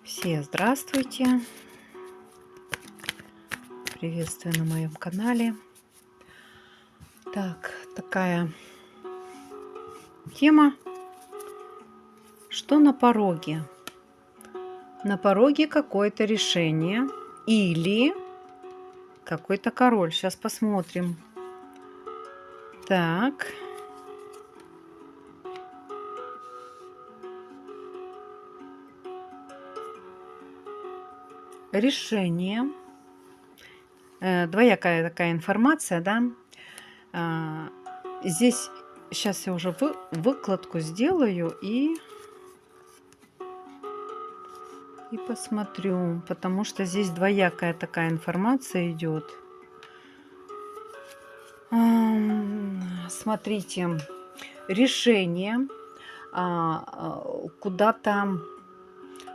Все здравствуйте! Приветствую на моем канале. Так, такая тема. Что на пороге? На пороге какое-то решение или какой-то король. Сейчас посмотрим. Так. Решение. Двоякая такая информация, да. А, Здесь сейчас я уже выкладку сделаю и посмотрю, потому что здесь двоякая такая информация идет. Смотрите, решение куда-то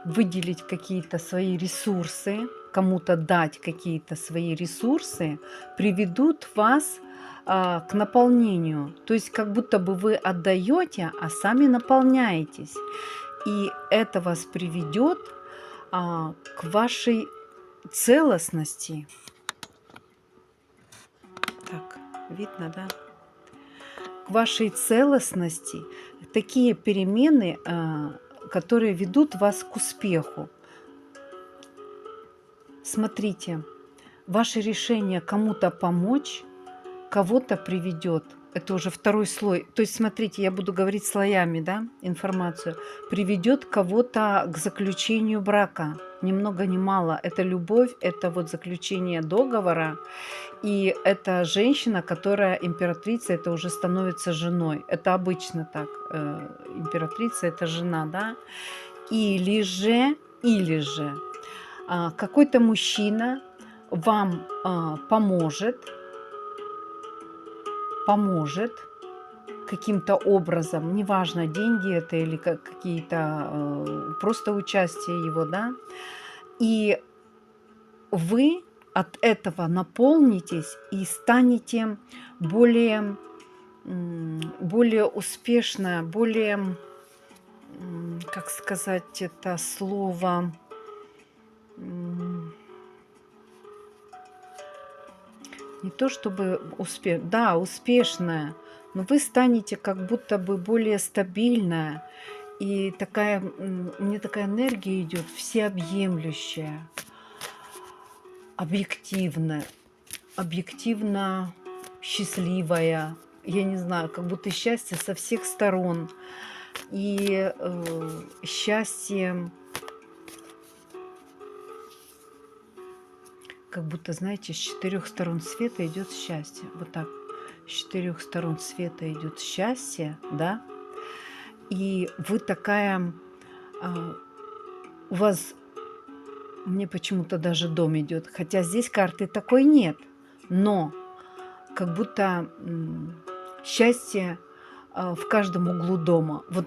выделить какие-то свои ресурсы, кому-то дать какие-то свои ресурсы, приведут вас к наполнению. То есть как будто бы вы отдаете, а сами наполняетесь. И это вас приведет к вашей целостности. Так, видно, да? К вашей целостности. Такие перемены, которые ведут вас к успеху. Смотрите, ваше решение кому-то помочь, кого-то приведет. Это уже второй слой. То есть, смотрите, я буду говорить слоями, да, информацию. Приведет кого-то к заключению брака. Ни много ни мало. Это любовь, это вот заключение договора. И это женщина, которая императрица, это уже становится женой. Это обычно так. Императрица – это жена, да. Или же какой-то мужчина вам поможет каким-то образом, неважно, деньги это или какие-то просто участие его, да, и вы от этого наполнитесь и станете более успешно, более, как сказать это слово, не то чтобы да, успешная, но вы станете как будто бы более стабильная. И такая, мне такая энергия идет, всеобъемлющая, объективная, объективно счастливая. Я не знаю, как будто счастье со всех сторон. И счастье, как будто, знаете, с 4 сторон света идет счастье. Вот так. С 4 сторон света идет счастье, да. И вы такая, у вас, мне почему-то даже дом идет, хотя здесь карты такой нет, но как будто счастье в каждом углу дома. Вот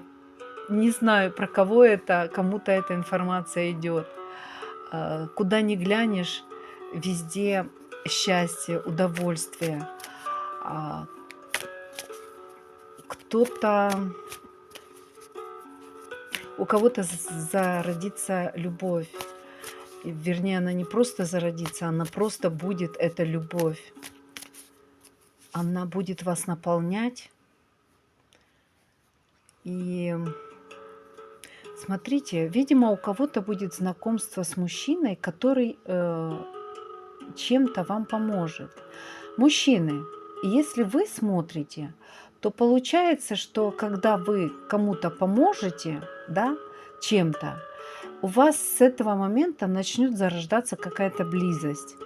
не знаю, про кого это, кому-то эта информация идет. Куда ни глянешь, везде счастье, удовольствие. А, Кто-то, у кого-то зародится любовь. Вернее, она не просто зародится, она просто будет, эта любовь. Она будет вас наполнять. И смотрите, видимо, у кого-то будет знакомство с мужчиной, который чем-то вам поможет. Мужчины, если вы смотрите, то получается, что когда вы кому-то поможете, да, чем-то, у вас с этого момента начнет зарождаться какая-то близость.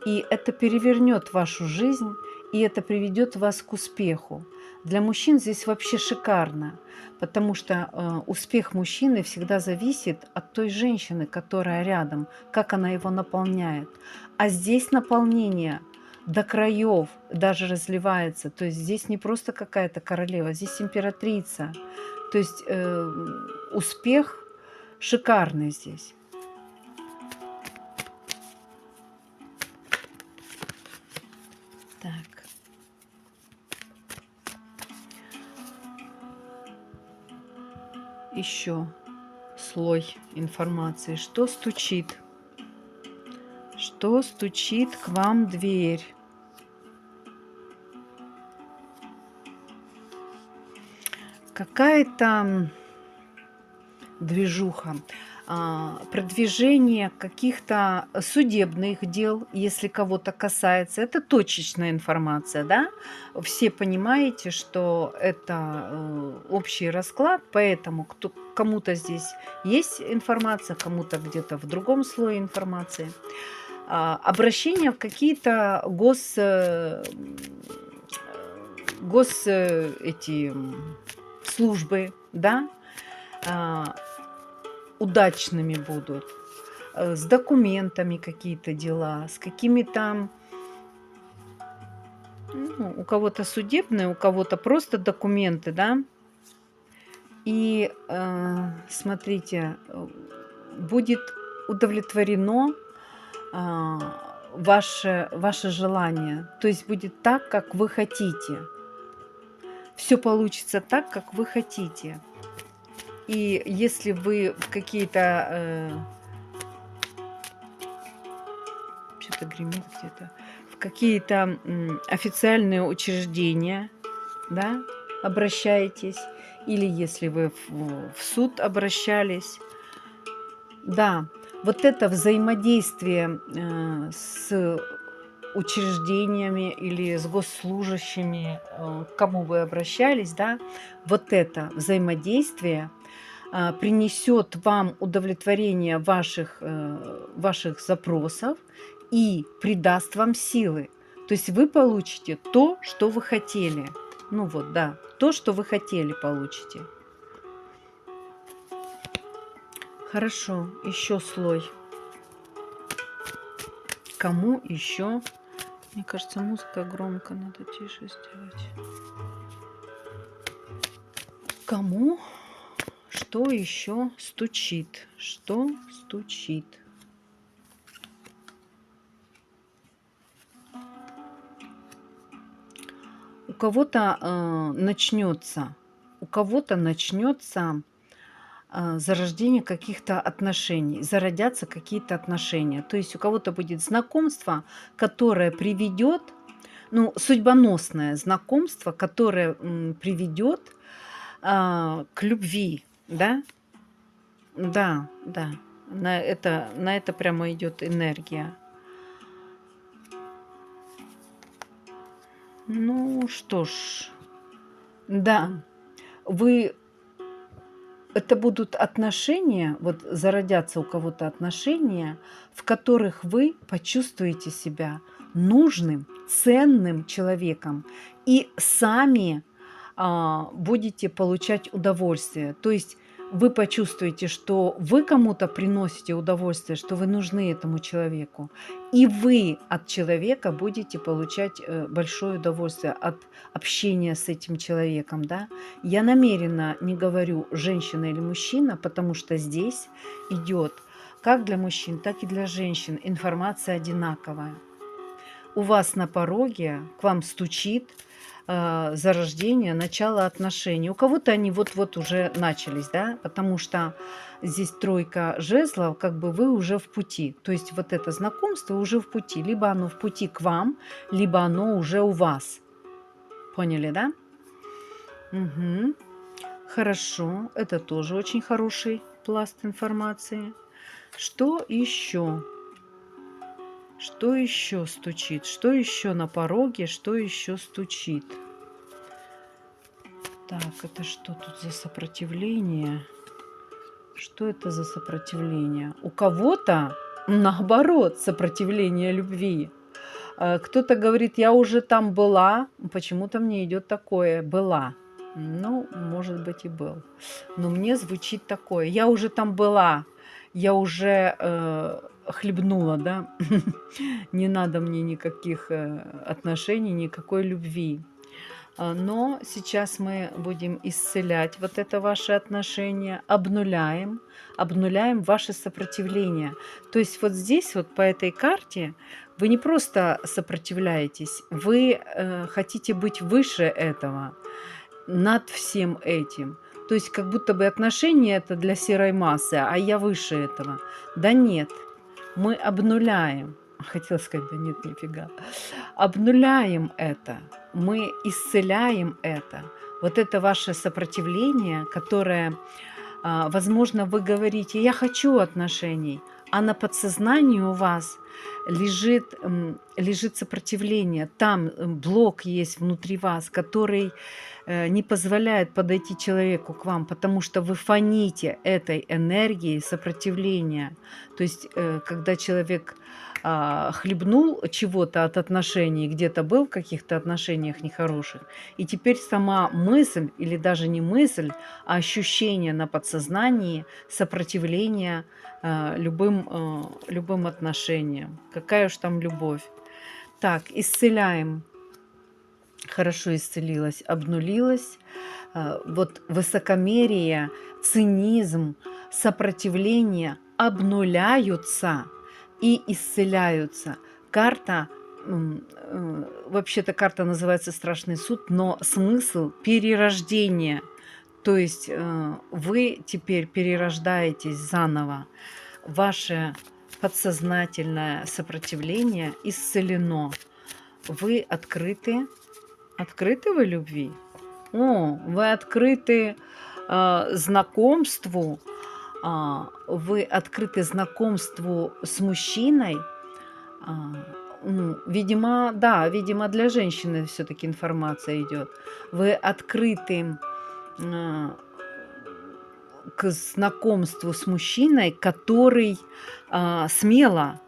И это перевернет вашу жизнь, и это приведет вас к успеху. Для мужчин здесь вообще шикарно, потому что успех мужчины всегда зависит от той женщины, которая рядом, как она его наполняет. А здесь наполнение до краев даже разливается. То есть здесь не просто какая-то королева, здесь императрица. То есть успех шикарный здесь. Так. Еще слой информации. Что стучит? Что стучит к вам в дверь? Какая-то движуха, продвижение каких-то судебных дел, если кого-то касается. Это точечная информация, да? Все понимаете, что это общий расклад, поэтому кому-то здесь есть информация, кому-то где-то в другом слое информации. Обращение в какие-то эти службы, да, удачными будут, с документами какие-то дела, с какими-то, ну, у кого-то судебные, у кого-то просто документы, да. И смотрите, будет удовлетворено ваше желание, то есть будет так, как вы хотите. Все получится так, как вы хотите. И если вы в какие-то что-то гремит где-то, в какие-то официальные учреждения, да, обращаетесь, или если вы в суд обращались, да, вот это взаимодействие с учреждениями или с госслужащими, к кому вы обращались, да, вот это взаимодействие принесет вам удовлетворение ваших запросов и придаст вам силы. То есть вы получите то, что вы хотели. Ну вот, да, то, что вы хотели, получите. Хорошо, еще слой. Кому еще? Мне кажется, музыка громко, надо тише сделать. Кому? Что еще стучит? Что стучит? У кого-то начнется зарождение каких-то отношений, зародятся какие-то отношения. То есть у кого-то будет знакомство, которое приведет, ну, судьбоносное знакомство, которое приведет к любви, да? Да, да. На это прямо идет энергия. Ну что ж, да, это будут отношения, вот зародятся у кого-то отношения, в которых вы почувствуете себя нужным, ценным человеком и сами будете получать удовольствие. То есть вы почувствуете, что вы кому-то приносите удовольствие, что вы нужны этому человеку, и вы от человека будете получать большое удовольствие от общения с этим человеком, да. Я намеренно не говорю женщина или мужчина, потому что здесь идет как для мужчин, так и для женщин информация одинаковая. У вас на пороге к вам стучит зарождение, начало отношений. У кого-то они вот-вот уже начались, да, потому что здесь тройка жезлов, как бы вы уже в пути. То есть вот это знакомство уже в пути. Либо оно в пути к вам, либо оно уже у вас. Поняли, да? Угу. Хорошо. Это тоже очень хороший пласт информации. Что еще? Что еще стучит? Что еще на пороге? Что еще стучит? Так, это что тут за сопротивление? Что это за сопротивление? У кого-то, наоборот, сопротивление любви. Кто-то говорит, я уже там была. Почему-то мне идет такое, была. Ну, может быть и был. Но мне звучит такое, я уже там была. Я уже хлебнула, да? Не надо мне никаких отношений, никакой любви. Но сейчас мы будем исцелять вот это ваше отношение, обнуляем ваше сопротивление. То есть вот здесь вот по этой карте вы не просто сопротивляетесь, вы хотите быть выше этого, над всем этим. То есть как будто бы отношения это для серой массы, а я выше этого. Да нет, мы обнуляем. Хотела сказать, да нет, нифига. Обнуляем это, мы исцеляем это. Вот это ваше сопротивление, которое, возможно, вы говорите, я хочу отношений, а на подсознании у вас лежит сопротивление. Там блок есть внутри вас, который не позволяет подойти человеку к вам, потому что вы фоните этой энергией сопротивления. То есть, когда человек хлебнул чего-то от отношений, где-то был в каких-то отношениях нехороших, и теперь сама мысль, или даже не мысль, а ощущение на подсознании сопротивления любым отношениям. Какая уж там любовь. Так, исцеляем. Хорошо исцелилась, обнулилась. Вот высокомерие, цинизм, сопротивление обнуляются и исцеляются. Карта, вообще-то карта называется «Страшный суд», но смысл перерождения. То есть вы теперь перерождаетесь заново. Ваше подсознательное сопротивление исцелено. Вы открыты. Открыты вы любви? О, вы открыты знакомству. Вы открыты знакомству с мужчиной. Видимо, да, видимо, для женщины все-таки информация идет. Вы открыты к знакомству с мужчиной, который смело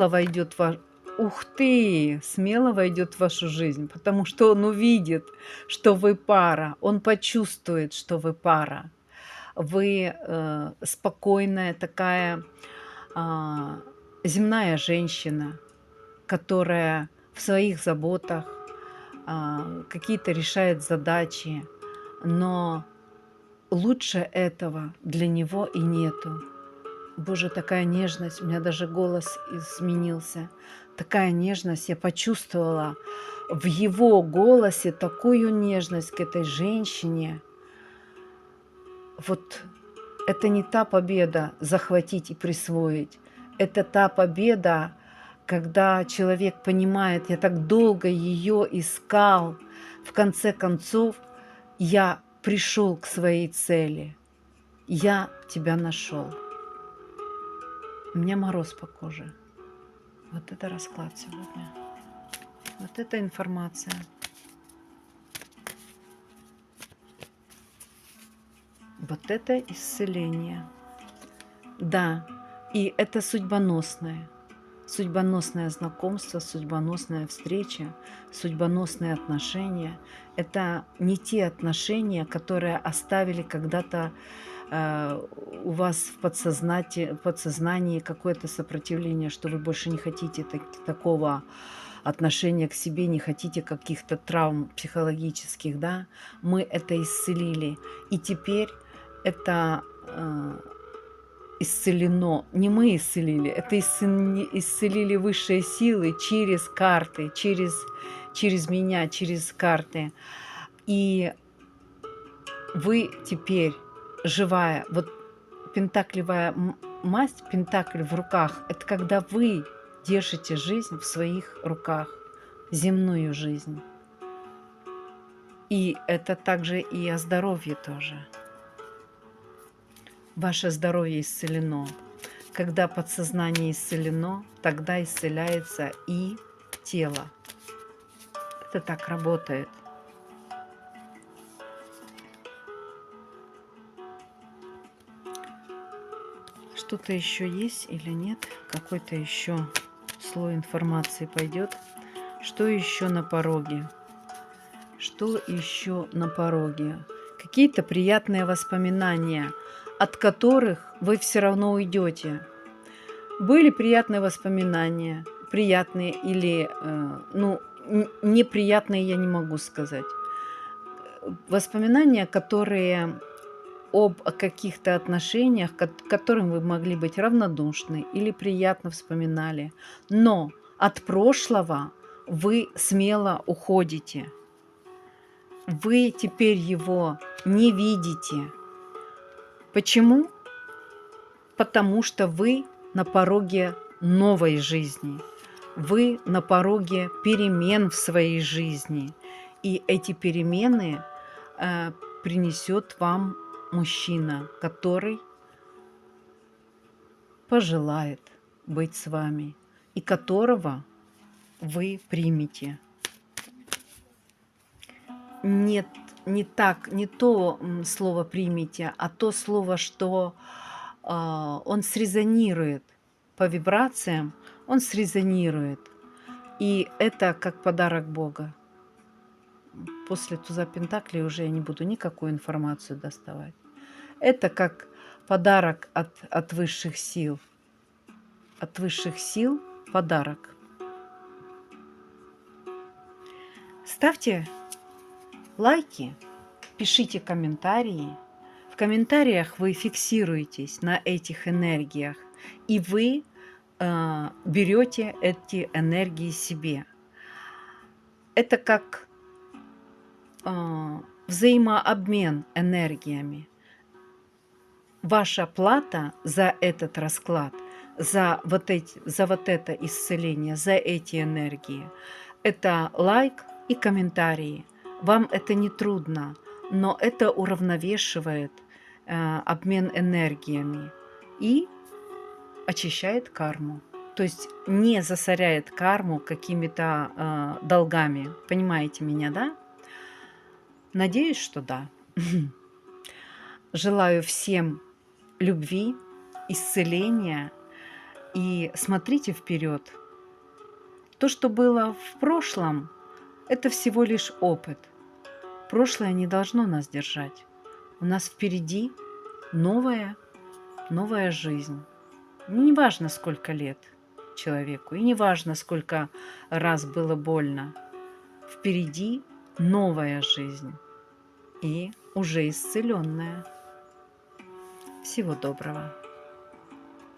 войдет в ваш... Ух ты! Смело войдет в вашу жизнь, потому что он увидит, что вы пара, он почувствует, что вы пара. Вы спокойная такая земная женщина, которая в своих заботах какие-то решает задачи, но лучше этого для него и нету. Боже, такая нежность, у меня даже голос изменился. Такая нежность, я почувствовала в его голосе такую нежность к этой женщине. Вот это не та победа захватить и присвоить. Это та победа, когда человек понимает, я так долго ее искал, в конце концов я пришел к своей цели. Я тебя нашел. У меня мороз по коже. Вот это расклад сегодня. Вот это информация. Вот это исцеление. Да, и это судьбоносное. Судьбоносное знакомство, судьбоносная встреча, судьбоносные отношения. Это не те отношения, которые оставили когда-то у вас в подсознании какое-то сопротивление, что вы больше не хотите такого отношения к себе, не хотите каких-то травм психологических, да? Мы это исцелили. И теперь это исцелено. Не мы исцелили, это исцелили высшие силы через карты, через меня, через карты. И вы теперь живая, вот пентаклевая масть, пентакль в руках, это когда вы держите жизнь в своих руках, земную жизнь. И это также и о здоровье тоже. Ваше здоровье исцелено. Когда подсознание исцелено, тогда исцеляется и тело. Это так работает. Что-то еще есть или нет? Какой-то еще слой информации пойдет. Что еще на пороге? Что еще на пороге? Какие-то приятные воспоминания, от которых вы все равно уйдете. Были приятные воспоминания, приятные или неприятные, я не могу сказать. Воспоминания, которые об каких-то отношениях, к которым вы могли быть равнодушны или приятно вспоминали. Но от прошлого вы смело уходите. Вы теперь его не видите. Почему? Потому что вы на пороге новой жизни. Вы на пороге перемен в своей жизни. И эти перемены принесет вам мужчина, который пожелает быть с вами и которого вы примете. Нет, не то слово примите, а то слово, что он срезонирует по вибрациям, он срезонирует. И это как подарок Бога. После туза Пентаклей уже я не буду никакую информацию доставать. Это как подарок от высших сил. От высших сил подарок. Ставьте лайки, пишите комментарии. В комментариях вы фиксируетесь на этих энергиях, и вы берете эти энергии себе. Это как взаимообмен энергиями. Ваша плата за этот расклад, за вот это исцеление, за эти энергии – это лайк и комментарии. Вам это не трудно, но это уравновешивает обмен энергиями и очищает карму. То есть не засоряет карму какими-то долгами. Понимаете меня, да? Надеюсь, что да. Желаю всем любви, исцеления и смотрите вперед. То, что было в прошлом, это всего лишь опыт. Прошлое не должно нас держать. У нас впереди новая жизнь. Не важно, сколько лет человеку, и не важно, сколько раз было больно. Впереди новая жизнь и уже исцеленная. Всего доброго.